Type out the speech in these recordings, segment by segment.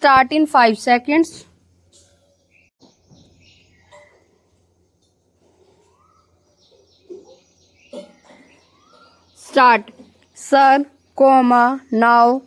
Start in 5 seconds. Start. Sir, now,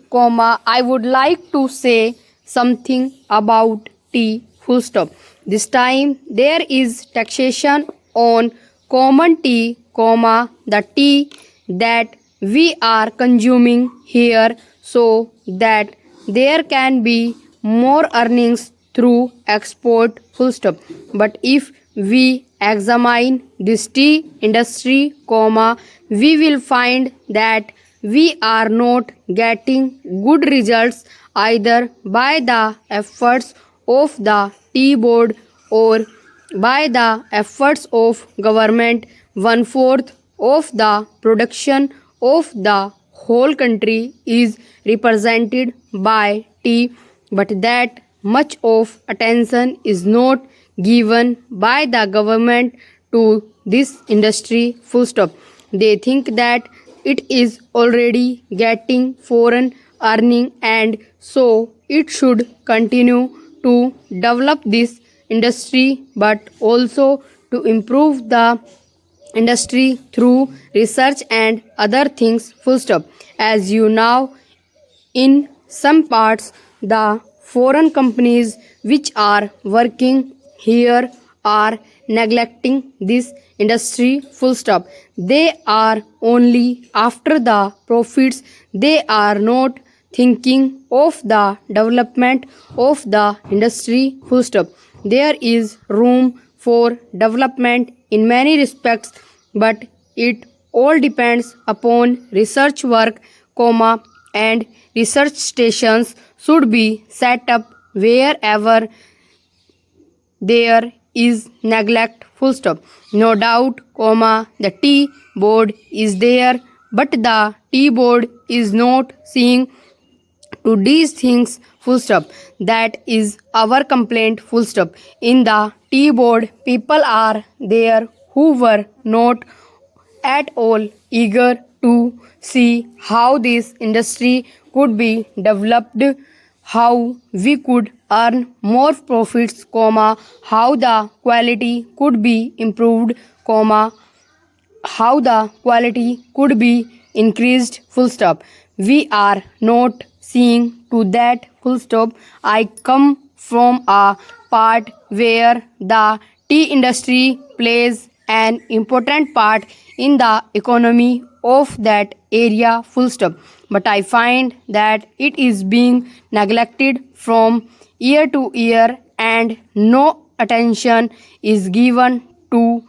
I would like to say something about tea, full stop. This time there is taxation on common tea, the tea that we are consuming here so that there can be more earnings through export, full stop. But if we examine this tea industry, we will find that we are not getting good results either by the efforts of the tea board or by the efforts of government. One fourth of the production of the whole country is represented by tea, but that much of attention is not given by the government to this industry, full stop. They think that it is already getting foreign earning and so it should continue to develop this industry but also to improve the industry through research and other things, full stop. As you know, in some parts, the foreign companies which are working here are neglecting this industry, full stop. They are only after the profits, they are not thinking of the development of the industry, full stop. There is room for development in many respects, but it all depends upon research work, and research stations should be set up wherever there is neglect, full stop. No doubt, the tea board is there, but the tea board is not seeing to these things, full stop. That is our complaint, full stop. In the tea board, people are there who were not at all eager to see how this industry could be developed, how we could earn more profits, how the quality could be improved, how the quality could be increased, full stop. We are not seeing to that, full stop. I come from a part where the tea industry plays an important part in the economy of that area, full stop. But I find that it is being neglected from year to year and no attention is given to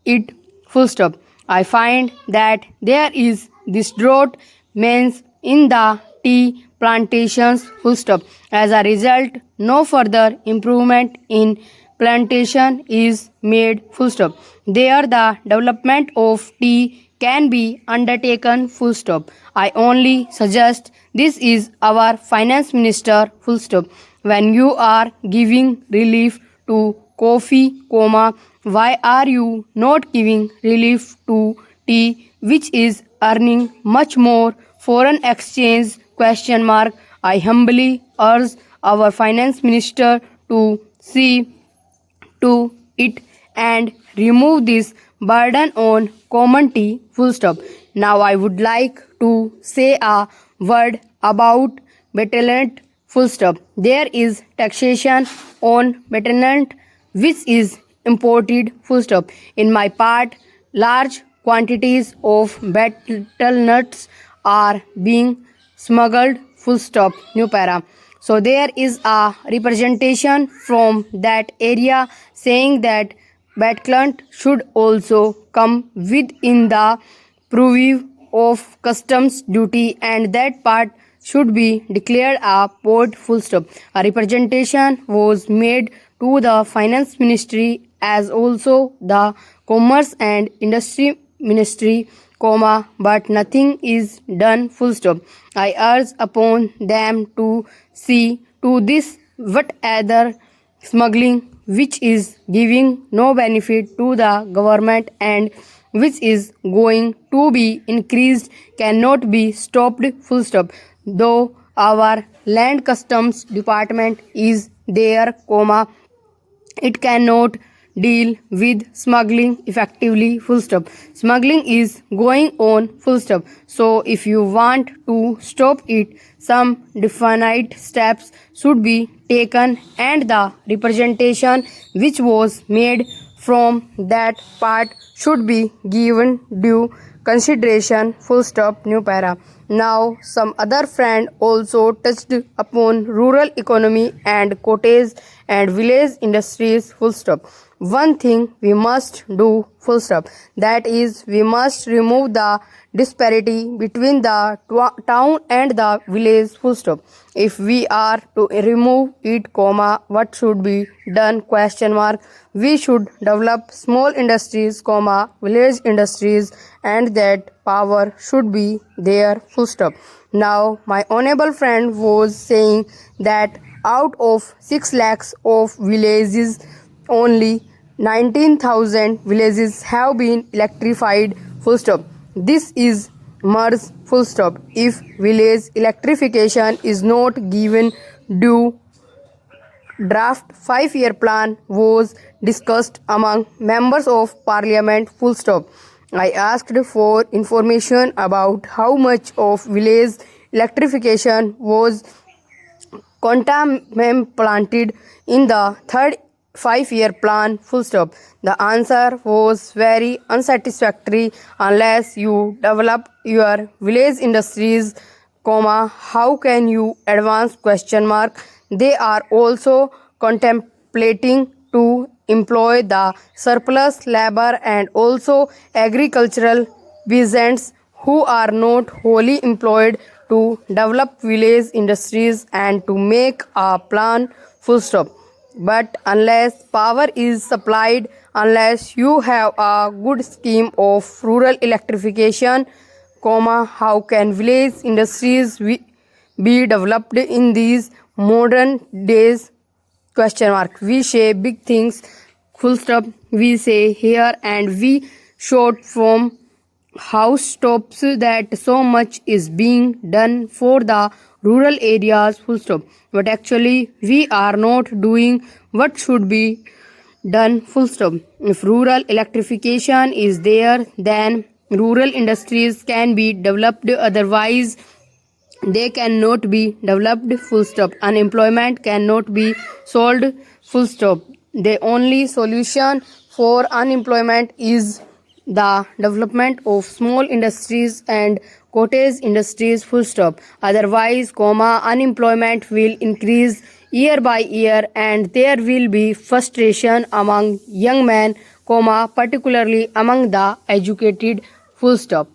it, full stop. I find that there is this drought means in the tea plantations, full stop. As a result, no further improvement in plantation is made, full stop. There the development of tea can be undertaken, full stop. I only suggest this is our finance minister, full stop. When you are giving relief to coffee, why are you not giving relief to tea which is earning much more, foreign exchange, question mark. I humbly urge our finance minister to see to it and remove this burden on common tea, full stop. Now I would like to say a word about betterment, full stop. There is taxation on betterment which is imported, full stop. In my part, large quantities of betel nuts are being smuggled, full stop, new para. So there is a representation from that area saying that Batclant should also come within the purview of customs duty and that part should be declared a port, full stop. A representation was made to the finance ministry as also the commerce and industry ministry, but nothing is done, full stop. I urge upon them to see to this whatever smuggling which is giving no benefit to the government and which is going to be increased cannot be stopped, full stop. Though our land customs department is there, comma, it cannot deal with smuggling effectively, full stop. Smuggling is going on, full stop. So if you want to stop it, some definite steps should be taken and the representation which was made from that part should be given due consideration, full stop, new para. Now some other friend also touched upon rural economy and cottage and village industries, full stop. One thing we must do, full stop, that is we must remove the disparity between the town and the village, full stop. If we are to remove it, comma, what should be done, question mark, we should develop small industries, comma, village industries, and that power should be there, full stop. Now my honorable friend was saying that out of 6 lakhs of villages, only 19,000 villages have been electrified, full stop. This is merge, full stop. If village electrification is not given due, draft 5-year plan was discussed among members of parliament, full stop. I asked for information about how much of village electrification was contemplated in the third 5-year plan, full stop. The answer was very unsatisfactory. Unless you develop your village industries, comma, how can you advance, question mark. They are also contemplating to employ the surplus labor and also agricultural peasants who are not wholly employed to develop village industries and to make a plan, full stop. But unless power is supplied, unless you have a good scheme of rural electrification, comma, how can village industries be developed in these modern days, question mark. We say big things, full stop, we say here, and we short from house tops that so much is being done for the rural areas, full stop, but actually we are not doing what should be done, full stop. If rural electrification is there, then rural industries can be developed, otherwise they cannot be developed, full stop. Unemployment cannot be solved, full stop. The only solution for unemployment is the development of small industries and cottage industries, full stop. Otherwise, comma, unemployment will increase year by year and there will be frustration among young men, comma, particularly among the educated, full stop.